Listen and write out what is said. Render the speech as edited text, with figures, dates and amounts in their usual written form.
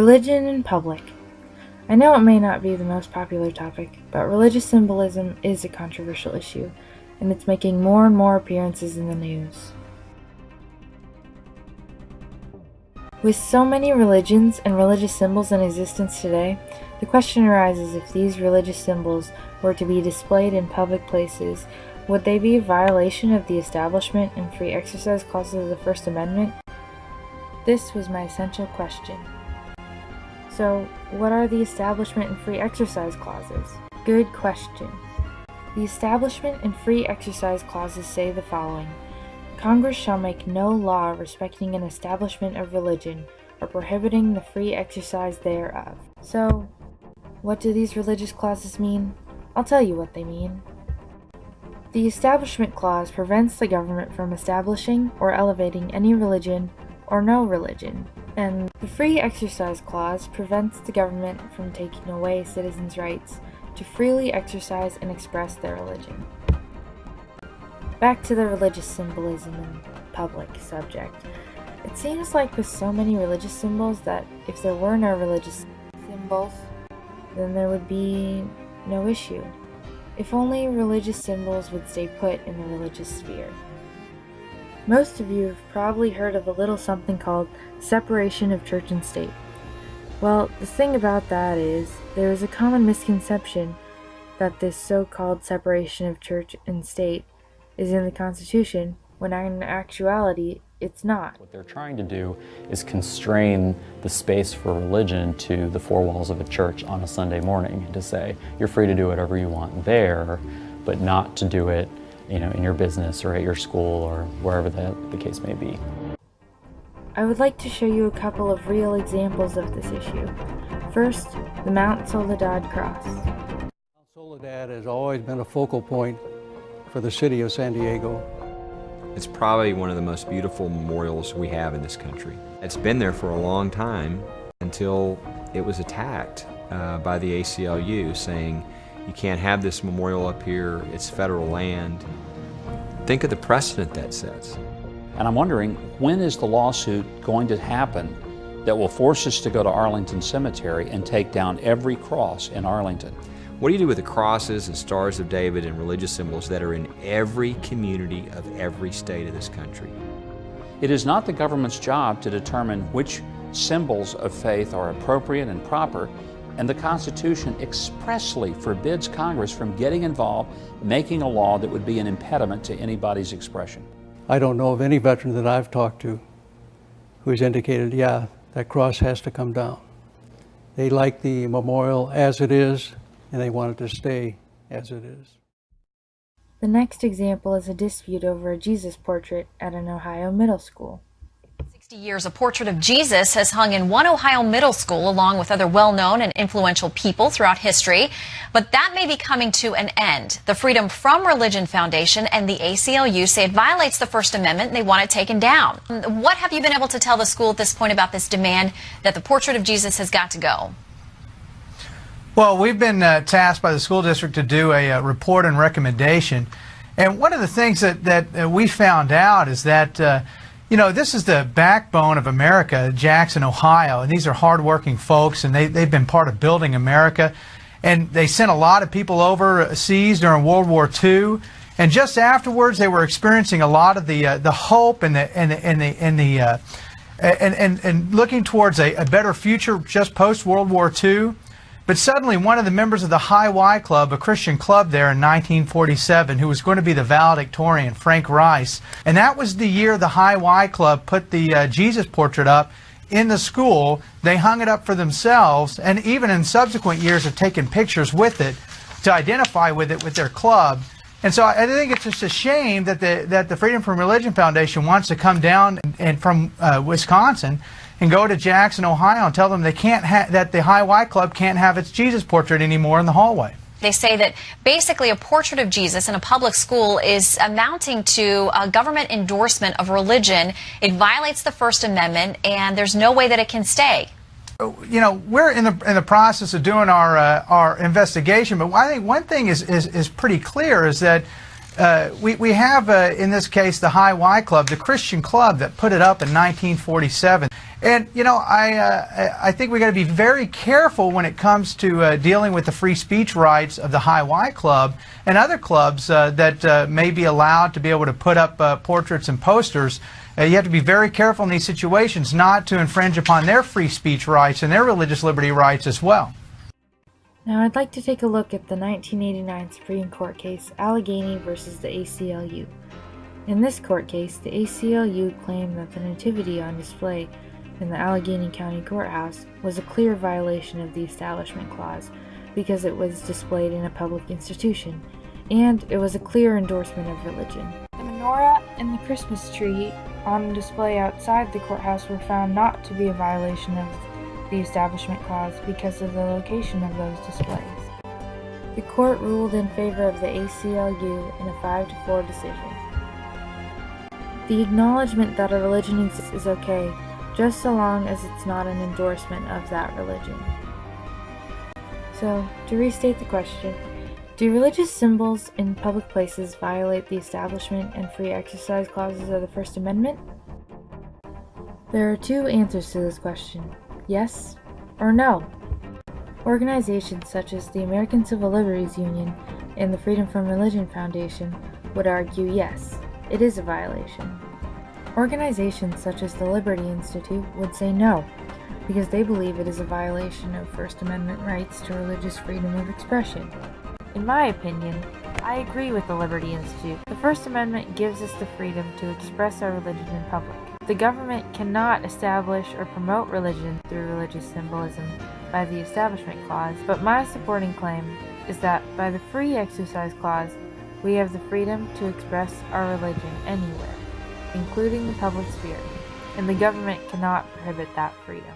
Religion in public. I know it may not be the most popular topic, but religious symbolism is a controversial issue, and it's making more and more appearances in the news. With so many religions and religious symbols in existence today, the question arises if these religious symbols were to be displayed in public places, would they be a violation of the Establishment and Free Exercise clauses of the First Amendment? This was my essential question. So, what are the Establishment and Free Exercise clauses? Good question. The Establishment and Free Exercise clauses say the following: Congress shall make no law respecting an establishment of religion or prohibiting the free exercise thereof. So, what do these religious clauses mean? I'll tell you what they mean. The Establishment Clause prevents the government from establishing or elevating any religion or no religion, and the Free Exercise Clause prevents the government from taking away citizens' rights to freely exercise and express their religion. Back to the religious symbolism in public subject. It seems like with so many religious symbols that if there were no religious symbols, then there would be no issue. If only religious symbols would stay put in the religious sphere. Most of you have probably heard of a little something called separation of church and state. Well, the thing about that is, there is a common misconception that this so-called separation of church and state is in the Constitution, when in actuality, it's not. What they're trying to do is constrain the space for religion to the four walls of a church on a Sunday morning, and to say, you're free to do whatever you want there, but not to do it in your business or at your school or wherever the case may be. I would like to show you a couple of real examples of this issue. First, the Mount Soledad Cross. Mount Soledad has always been a focal point for the city of San Diego. It's probably one of the most beautiful memorials we have in this country. It's been there for a long time until it was attacked by the ACLU, saying you can't have this memorial up here, it's federal land. Think of the precedent that sets. And I'm wondering, when is the lawsuit going to happen that will force us to go to Arlington Cemetery and take down every cross in Arlington? What do you do with the crosses and stars of David and religious symbols that are in every community of every state of this country? It is not the government's job to determine which symbols of faith are appropriate and proper, and the Constitution expressly forbids Congress from getting involved, making a law that would be an impediment to anybody's expression. I don't know of any veteran that I've talked to who's indicated, yeah, that cross has to come down. They like the memorial as it is, and they want it to stay as it is. The next example is a dispute over a Jesus portrait at an Ohio middle school. 60 years, a portrait of Jesus has hung in one Ohio middle school along with other well-known and influential people throughout history. But that may be coming to an end. The Freedom from Religion Foundation and the ACLU say it violates the First Amendment and they want it taken down. What have you been able to tell the school at this point about this demand that the portrait of Jesus has got to go? Well, we've been tasked by the school district to do a report and recommendation. And one of the things that we found out is that, this is the backbone of America, Jackson, Ohio. And these are hardworking folks, and they've been part of building America. And they sent a lot of people overseas during World War II. And just afterwards, they were experiencing a lot of the hope and looking towards a better future just post World War II. But suddenly, one of the members of the High Y Club, a Christian club there in 1947, who was going to be the valedictorian, Frank Rice, and that was the year the High Y Club put the Jesus portrait up in the school. They hung it up for themselves, and even in subsequent years have taken pictures with it to identify with it with their club. And so I think it's just a shame that the Freedom from Religion Foundation wants to come down and from Wisconsin and go to Jackson, Ohio, and tell them they can't that the High Y Club can't have its Jesus portrait anymore in the hallway. They say that basically a portrait of Jesus in a public school is amounting to a government endorsement of religion. It violates the First Amendment, and there's no way that it can stay. We're in the process of doing our investigation, but I think one thing is pretty clear is that we have in this case the High Y Club, the Christian club that put it up in 1947, And, you know, I think we got to be very careful when it comes to dealing with the free speech rights of the High Y Club and other clubs that may be allowed to be able to put up portraits and posters. You have to be very careful in these situations not to infringe upon their free speech rights and their religious liberty rights as well. Now I'd like to take a look at the 1989 Supreme Court case Allegheny versus the ACLU. In this court case, the ACLU claimed that the nativity on display in the Allegheny County Courthouse was a clear violation of the Establishment Clause because it was displayed in a public institution, and it was a clear endorsement of religion. The menorah and the Christmas tree on display outside the courthouse were found not to be a violation of the Establishment Clause because of the location of those displays. The court ruled in favor of the ACLU in a 5-4 decision. The acknowledgement that a religion exists is okay, just so long as it's not an endorsement of that religion. So, to restate the question, do religious symbols in public places violate the Establishment and Free Exercise Clauses of the First Amendment? There are two answers to this question, yes or no. Organizations such as the American Civil Liberties Union and the Freedom from Religion Foundation would argue yes, it is a violation. Organizations such as the Liberty Institute would say no, because they believe it is a violation of First Amendment rights to religious freedom of expression. In my opinion, I agree with the Liberty Institute. The First Amendment gives us the freedom to express our religion in public. The government cannot establish or promote religion through religious symbolism by the Establishment Clause, but my supporting claim is that by the Free Exercise Clause, we have the freedom to express our religion anywhere, including the public sphere, and the government cannot prohibit that freedom.